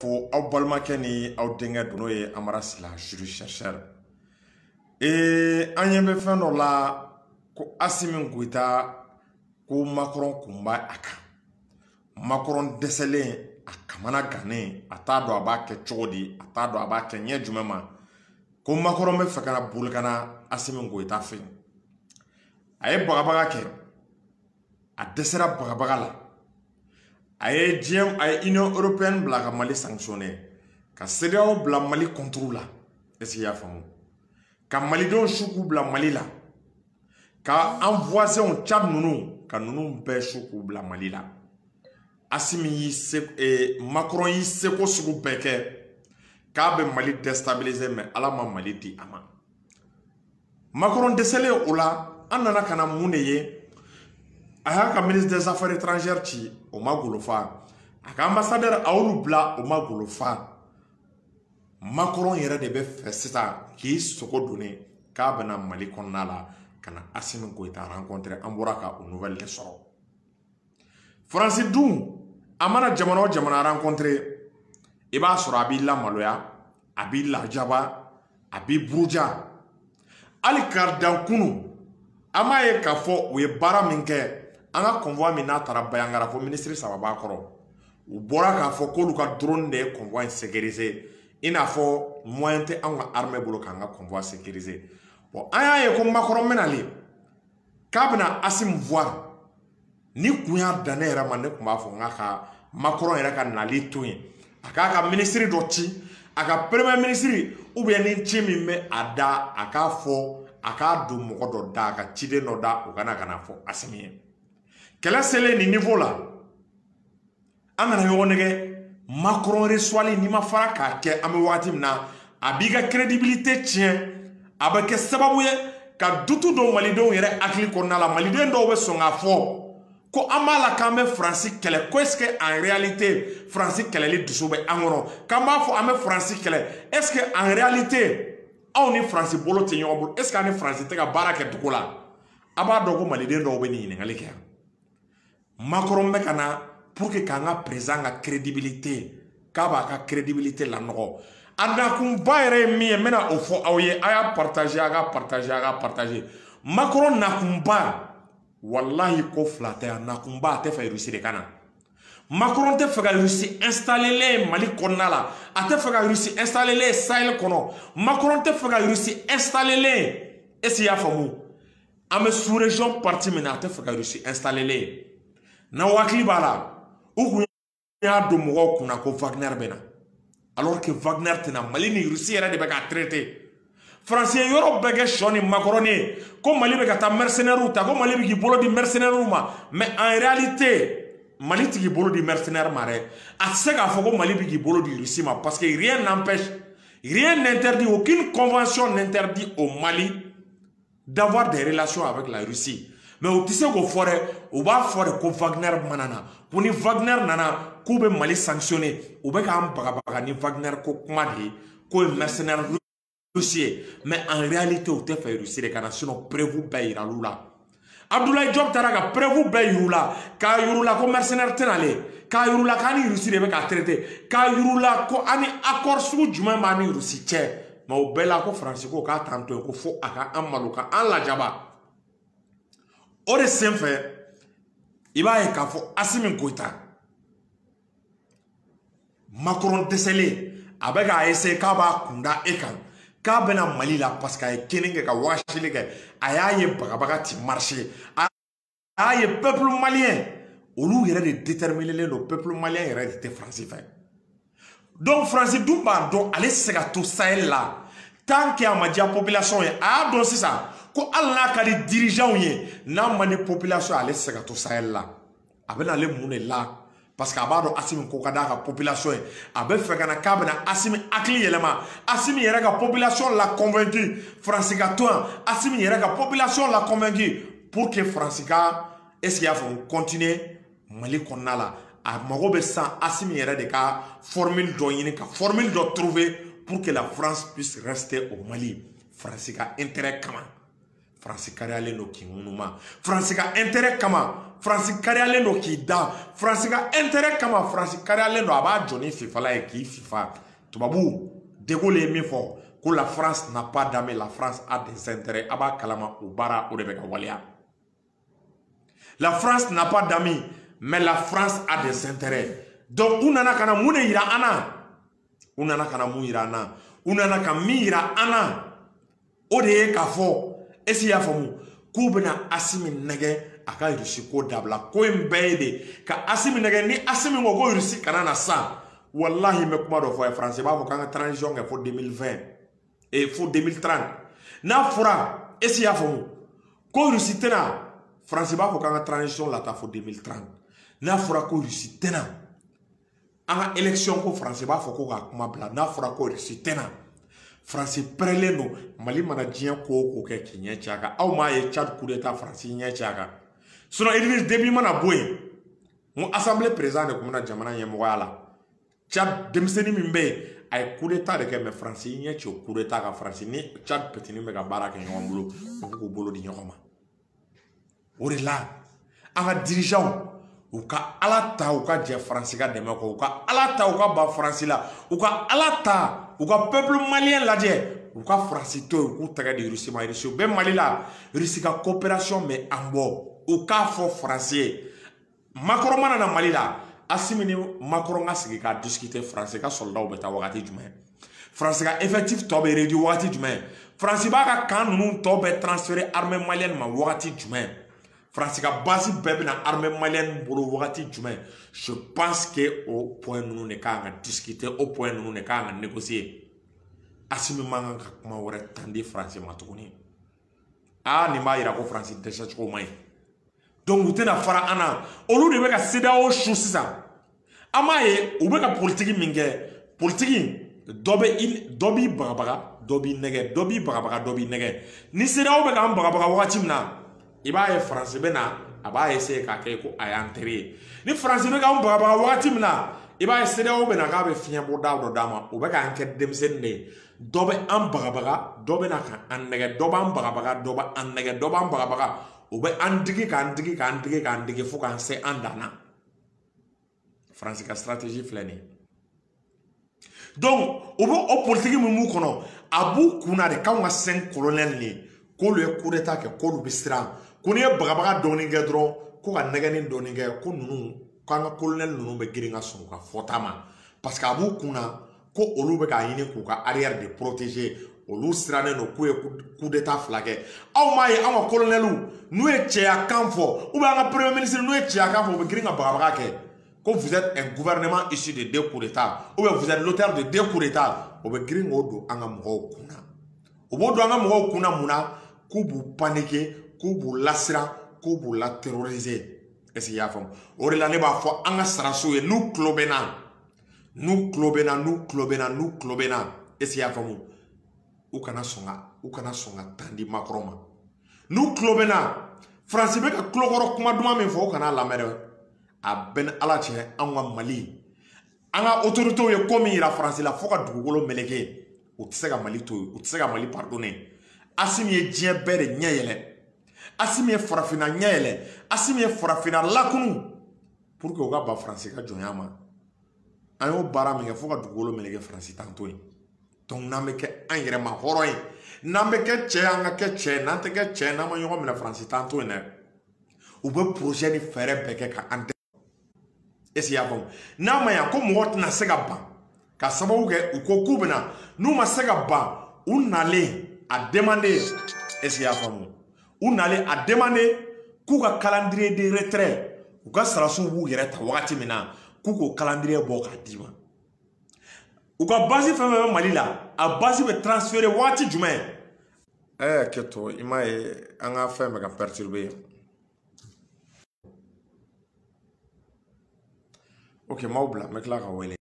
Pour Aubalmakeni, Audenga Donoye, Amarasila, jury chercheur. Et Anyembe Fenola, ko Asimin Guita, ko Macron Kumba Aka. Macron décelé a Kamana Gane, a Tado Abake Chodi, a Tado Abake Nyejumema, ko Macron me Fakana Bulgana, Asimin Guita Fin. Aye Bagabagake, a Desera Bagabagala. Aye Diem aye Union Européenne blaga Mali sanctionné. Ka CEDEAO bla Mali contrôle. Est-ce qu'il y a famu? Ka Mali don choukou bla Mali la. Ka envoyé on Tchad nounou. Ka nounou mpe choukou bla Mali la. Assimi yi Macron yi seko soukou peke. Ka be Mali déstabilisé mais ala ma Mali di ama. Macron décelé ou la. Anana kana mouneye. Aya ka ministre des Affaires étrangères ci o ma golofa aka ambassadeur awlu bla o ma golofa Macron yere de be festa ki soko donné ka bana Mali konna la kana Assimi Goïta rencontrer amboraka au nouvelle de soro France dum amana jamana rencontrer e ba soro abi la maloya abi la jaba abi bruja ali kardan kunu amaye ka fo o ye bara minke anga convoi mina tara bayangara fo ministre sababa koro u bora ka fo ko lu ka drone de convoi sécurisé ina fo moyen te anga armée bolo ka anga convoi sécurisé bon aya ye ko Macron menali kabna Assimi voir ni kuya danera mane kuma fo ngaka Macron era ka nali toyin aka ka ministre do ci aka premier ministre ou bien ni chimi me ada aka fo aka do mo do da ka chide no da o kana kana fo Assimi. Quel est le niveau là? Amana yonege Macron reçoit ni ma fara ka ke amewati na abiga crédibilité tient abake sababuye ka dutu do Malido yere akli konna la Malido ndo be songa fo ko amala kambe France kele ko est-ce que en réalité France kele li dusube angoro kamba fo ame France kele est-ce que en réalité on est France bolo tenyo est-ce que on est France te ka baraka dukola aba dogo Malido ndo be ni ngali ke Macron me kana pour que kanga présent la crédibilité kaba ka crédibilité la no anda kumba ere mi mena ofo awye aya partager Macron na kumba wallahi ko flatter na kumba te fa Russie de kana Macron te fa Russie installer les Mali konala a te fa Russie installer les Sahel kono Macron te fa Russie installer les esi ya famu ame sous région parti mena te fa Russie installer les na wakli bala ou ya do mo ko na ko Wagner bena alors que Wagner tena Mali ni Russie era de ba traité français yoro bege shoni Macron ko Mali be ta mercenaire ta ko Mali bi bolo di mercenaire ma mais en réalité Mali ti bolo di mercenaire mare a se ga fo ko Mali bi bolo di Russie ma parce que rien n'empêche rien n'interdit aucune convention n'interdit au Mali d'avoir des relations avec la Russie. Mais au tisse ko forêt ou ba forêt ko Wagner manana pour ni Wagner nana ko be Mali sanctionné ou be ka baga ni Wagner ko kuma de ko mercenaire russier mais en réalité au te fait Russie les nations prévu bayira lula Abdoulaye Diop taraga prévu bayirula ka yurula ko mercenaire tenale ka yurula ka ni Russie be ka traité ka yurula ko ani accord su juma mani Russie che mais au bela ko France ko ka tanto ko fo aka amaluka an la jaba. Ore senfe iba e ka fo Assimi Goïta Macron décelé abega essayer ka ba kunda ekan ka bena Mali la parce que ay keninge ka washile ke ayaye bagabaga ti marché ayaye peuple malien olu yere de déterminer le peuple malien yere de français fait donc français dumba do aller se ga tout Sahel là tant que amadia population a don c'est ça ko Allah ka di dirigeant ye na mane population ale se ka to Sahel la abena le mune la parce que abado Assimi ko kada ka population abe fe kana kabena Assimi akli yelema Assimi yera ka population la convaincu France ka to Assimi yera ka population la convaincu pour que France ka est-ce qu'il y a faut continuer Mali konala a mago be sans Assimi yera de ka formule do yini ka formule do trouver pour que la France puisse rester au Mali France ka intérêt comment France kariyalen do k'i ŋunuma France ka intérêt kama France kariyalen do k'i da France ka intérêt kama France kariyalen do a b'a jɔ ni fifala ye k'i fifa tubabu De Gaulle ye min fɔ ko la France n'a pas d'armée la France a des intérêts a b'a kalama o baara o de bɛ ka waleya la France n'a pas d'armée mais la France a des intérêts donc u nana ka na mun de yira an na u nana ka na mun yira an na u nana ka min yira an na o de ye k'a fɔ esi y'a faamu k'u bɛna Asimi nɛgɛ a ka Russie ko dabila ko in bɛɛ ye de ka Asimi nɛgɛ ni Asimi ko ko Russie kana na sa wallahi mɛ kuma dɔ fɔ ye France b'a fɔ k'an ka transition kɛ fo 2020 et fo 2030 n'a fɔra esi y'a faamu ko Russie tɛna France b'a fɔ k'an ka transition la taa fo 2030 n'a fɔra ko Russie tɛna an ka élection ko France b'a fɔ ko k'a kuma bila n'a fɔra ko Russie tɛna France pɛrɛlen don Mali mana diɲɛ ko o ko kɛ k'i ɲɛ ci a kan aw m'a ye Tchad coup d'état France ɲɛ ci a kan sinon Idriss Déby mana bɔ yen n ko assemblée président de tun bɛna jamana ɲɛmɔgɔya la Tchad denmisɛnnin min bɛ yen a ye coup d'état de kɛ mais France ɲɛ ci o coup d'état kan France ni Tchad petinin bɛ ka baara kɛ ɲɔgɔn bolo u b'u bolo di ɲɔgɔn ma o de la an ka dirigeants u ka Ala ta u ka jɛ France ka dɛmɛ kɔ u ka Ala ta u ka ban France la u ka Ala ta u ka peuple malien lajɛ u ka France to yen u k'u tɛgɛ di Russie ma Russie u bɛ Mali la Russie ka coopération bɛ an bɔ u k'a fɔ France ye Macron mana na Mali la Assimi ni Macron ka sigi ka discuter France ka soldats bɛ taa wagati jumɛn France ka effectif tɔ bɛ réduit wagati jumɛn France b'a ka camp ninnu tɔ bɛ transférer armée malienne ma wagati jumɛn France ka base bɛɛ bɛna armée malienne bolo wagati jumɛn je pense que o point ninnu de kan ka discuter o point ninnu de kan ka négocier Assimi man ka kuma wɛrɛ tandi France ma tuguni nin b'a yira ko France dɛsɛ cogo man ɲi donc u tɛna fara an na olu de bɛ ka CEDEAO su sisan an b'a ye u bɛ ka politique min kɛ politique dɔ b'i bagabaga dɔ b'i nɛgɛ dɔ b'i bagabaga dɔ b'i nɛgɛ ni CEDEAO bɛ k'an bagabaga wagati min na i b'a ye France bɛ na a b'a essayer k'a kɛ ko a y'an teri ye ni France bɛ k'an bagabaga wagati min na i b'a ye CEDEAO bɛ na k'a bɛ fiɲɛ bɔ da dɔ d'a ma o bɛ k'an kɛ denmisɛnnin de ye dɔ bɛ an bagabaga dɔ bɛ na k'an nɛgɛ dɔ b'an bagabaga dɔ b'an nɛgɛ dɔ b'an bagabaga o bɛ an digi k'an digi k'an digi k'an digi fo k'an se an dan na France ka stratégie filɛ nin ye donc o bɛ o politique min b'u kɔnɔ a b'u kunna de k'anw ka 5 colonels de k'olu ye coup d'état kɛ k'olu bɛ siran ko n'i ye bagabaga dɔɔni kɛ dɔrɔn ko ka nɛgɛnni dɔɔni kɛ ko ninnu k'an ka colonel ninnu bɛ girin ka sɔn u ka fɔta ma parce que a b'u kunna ko olu bɛ k'a ɲini k'u ka arrière de protéger olu sirannen don k'u ye coup d'état fila kɛ aw m'a ye an ka colonels n'u ye cɛya kan fɔ ou bien an ka premier ministre n'u ye cɛya kan fɔ u bɛ girin ka bagabaga kɛ ko vous êtes un gouvernement issu de 2 coups d'état ou bien vous êtes l'auteur de 2 coups d'état o bɛ girin k'o don an ka mɔgɔw kunna o b'o don an ka mɔgɔw kunna mun na k'u b'u paniquer k'u b'u lasiran k'u b'u la terroriser est-ce qu'il y a faamu o de la ne b'a fɔ an ka sarasiw ye n'u tulo bɛ na n'u tulo bɛ na n'u tulo bɛ na n'u tulo bɛ na est-ce qu'il y a faamu u kana sɔn ka tan di Macron ma n'u tulo bɛ na France bɛ ka tulokɔrɔ kuma duman min fɔ u kana lamɛn dɛ a bɛɛ ni Ala cɛ anw ka Mali an ka autorités ye ko min yira France la fo ka dugukolo meleke u tɛ se ka Mali to yen u tɛ se ka Mali pardonner Assimi ye diɲɛ bɛɛ de ɲɛ yɛlɛ Assimi ye farafinna ɲɛ yɛlɛ Assimi ye farafinna lakunu pour que u ka ban France ka jɔnya ma an y'o baara min kɛ fo ka dugukolo meleke France t'an to yen donc n'an bɛ kɛ an yɛrɛ ma hɔrɔn ye n'an bɛ kɛ cɛ an ka kɛ cɛ n'an tɛ kɛ cɛ n'an ma ɲɔgɔn minɛ France t'an to yen dɛ u bɛ projet ni fɛɛrɛ bɛɛ kɛ ka an dɛmɛ est-ce qu'il y a faamu n'a ma ɲa ko mɔgɔ tɛna se ka ban ka sababu kɛ u ko k'u bɛna n'u ma se ka ban u nalen a demander est-ce qu'il y a faamu u nalen a demander k'u ka calendrier de retrait u ka sarasiw b'u yɛrɛ ta wagati min na k'u k'o calendrier bɔ k'a d'i ma u ka base fɛn fɛn bɛ Mali la a base bɛ transférer wagati jumɛn kɛ to i m'a ye an ka fɛn bɛ ka perturber ok m'aw bila n bɛ tila ka wele